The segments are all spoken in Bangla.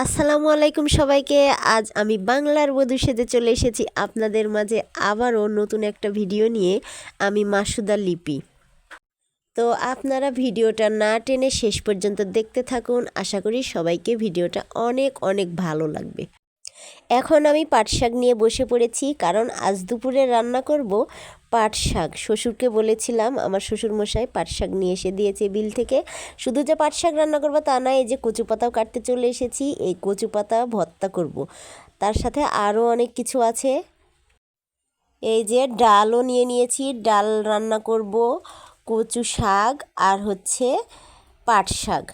আসসালামু আলাইকুম সবাইকে। আজ আমি বাংলার বধূ সেজে চলে এসেছি আপনাদের মাঝে আবারও নতুন একটা ভিডিও নিয়ে। আমি মাসুদা লিপি। তো আপনারা ভিডিওটা না টেনে শেষ পর্যন্ত দেখতে থাকুন। আশা করি সবাইকে ভিডিওটা অনেক অনেক ভালো লাগবে। এখন আমি পাট শাক নিয়ে বসে পড়েছি, কারণ আজ দুপুরে রান্না করব পাট শাক। শ্বশুরকে বলেছিলাম, আমার শ্বশুরমশাই পাট শাক নিয়ে এসে দিয়েছে বিল থেকে। শুধু যে পাট শাক রান্না করবো তা নয়, এই যে কচু পাতাও কাটতে চলে এসেছি। এই কচু পাতা ভর্তা করব, তার সাথে আরও অনেক কিছু আছে। এই যে ডালও নিয়ে নিয়েছি, ডাল রান্না করব, কচু শাক আর হচ্ছে পাট শাক।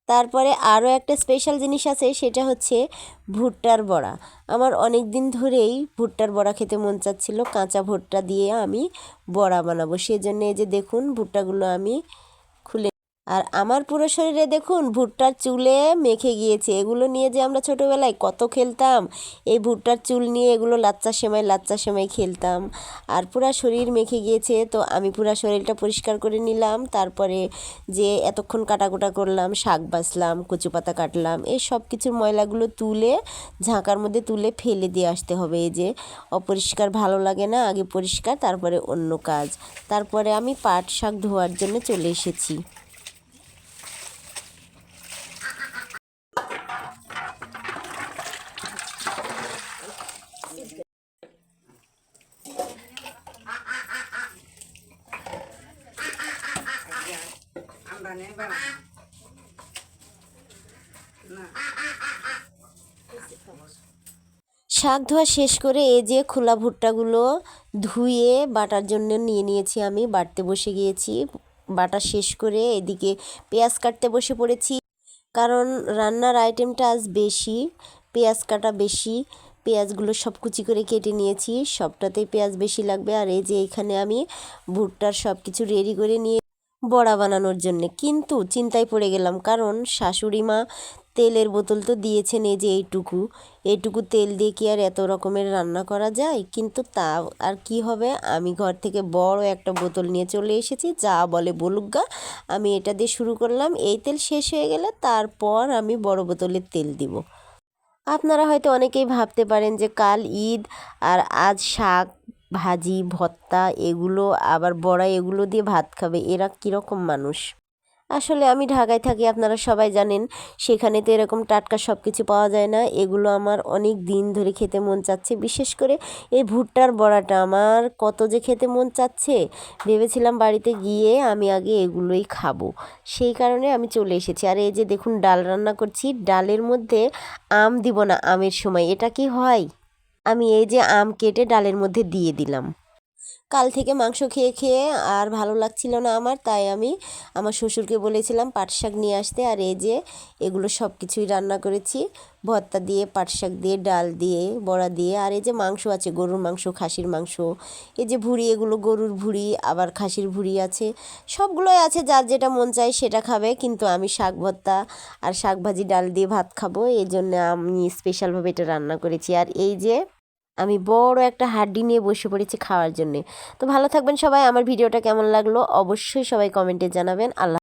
তারপরে আরও একটা স্পেশাল জিনিস আছে, সেটা হচ্ছে ভুট্টার বড়া। আমার অনেক দিন ধরেই ভুট্টার বড়া খেতে মন চাচ্ছিল। কাঁচা ভুট্টা দিয়ে আমি বড়া বানাবো, সেজন্য এই যে দেখুন ভুট্টাগুলো আমি খুলে। আর আমার পুরো শরীরে দেখুন ভুট্টার চুলে মেখে গিয়েছে। এগুলো নিয়ে যে আমরা ছোটোবেলায় কত খেলতাম, এই ভুট্টার চুল নিয়ে এগুলো লাচ্চা সেমাই খেলতাম। আর পুরা শরীর মেখে গিয়েছে, তো আমি পুরা শরীরটা পরিষ্কার করে নিলাম। তারপরে যে এতক্ষণ কাটাকুটা করলাম, শাক বাছলাম, কচু পাতা কাটলাম, এই সব কিছুর ময়লাগুলো তুলে ঝাঁকার মধ্যে তুলে ফেলে দিয়ে আসতে হবে। এই যে অপরিষ্কার ভালো লাগে না, আগে পরিষ্কার তারপরে অন্য কাজ। তারপরে আমি পাট শাক ধোয়ার জন্য চলে এসেছি। শাক ধোয়া শেষ করে এই যে খোলা ভুট্টাগুলো ধুয়ে বাটার জন্য নিয়ে নিয়েছি। আমি বাটতে বসে গিয়েছি। বাটা শেষ করে এদিকে পেঁয়াজ কাটতে বসে পড়েছি, কারণ রান্নার আইটেমটা আজ বেশি, পেঁয়াজ কাটা বেশি। পেঁয়াজগুলো সব কুচি করে কেটে নিয়েছি, সবটাতেই পেঁয়াজ বেশি লাগবে। আর এই যে এখানে আমি ভুট্টার সব কিছু রেডি করে নিয়ে বড়া বানানোর জন্যে। কিন্তু চিন্তায় পড়ে গেলাম, কারণ শাশুড়ি মা তেলের বোতল তো দিয়েছেন, এই যে এইটুকু তেল দিয়ে কি আর এত রকমের রান্না করা যায়? কিন্তু তা আর কি হবে, আমি ঘর থেকে বড় একটা বোতল নিয়ে চলে এসেছি। যা বলে বলুক গা, আমি এটা দিয়ে শুরু করলাম। এই তেল শেষ হয়ে গেলে তারপর আমি বড় বোতলের তেল দিব। আপনারা হয়তো অনেকেই ভাবতে পারেন যে কাল ঈদ আর আজ শাক ভাজি ভর্তা এগুলো আবার বড়া এগুলো দিয়ে ভাত খাবে, এরা কীরকম মানুষ? আসলে আমি ঢাকায় থাকি, আপনারা সবাই জানেন। সেখানে তো এরকম টাটকা সব কিছু পাওয়া যায় না। এগুলো আমার অনেক দিন ধরে খেতে মন চাচ্ছে। বিশেষ করে এই ভুট্টার বড়াটা আমার কত যে খেতে মন চাচ্ছে। ভেবেছিলাম বাড়িতে গিয়ে আমি আগে এগুলোই খাবো, সেই কারণে আমি চলে এসেছি। আর এই যে দেখুন ডাল রান্না করছি, ডালের মধ্যে আম দিব না, আমের সময় এটা কি হয়? আমি এই যে আম কেটে ডালের মধ্যে দিয়ে দিলাম। কাল থেকে মাংস খেয়ে খেয়ে আর ভালো লাগছিল না আমার, তাই আমি আমার শ্বশুরকে বলেছিলাম পাট শাক নিয়ে আসতে। আর এই যে এগুলো সব কিছুই রান্না করেছি, ভর্তা দিয়ে, পাট শাক দিয়ে, ডাল দিয়ে, বড়া দিয়ে। আর এই যে মাংস আছে, গরুর মাংস, খাসির মাংস, এই যে ভুঁড়ি, এগুলো গরুর ভুঁড়ি, আবার খাসির ভুঁড়ি আছে, সবগুলোই আছে। যার যেটা মন চায় সেটা খাবে, কিন্তু আমি শাক ভর্তা আর শাক ভাজি ডাল দিয়ে ভাত খাবো, এই জন্য আমি স্পেশালভাবে এটা রান্না করেছি। আর এই যে আমি বড় একটা হাড্ডি নিয়ে বসে পড়েছি খাওয়ার জন্যে। তো ভালো থাকবেন সবাই। আমার ভিডিওটা কেমন লাগলো অবশ্যই সবাই কমেন্টে জানাবেন। আল্লাহ।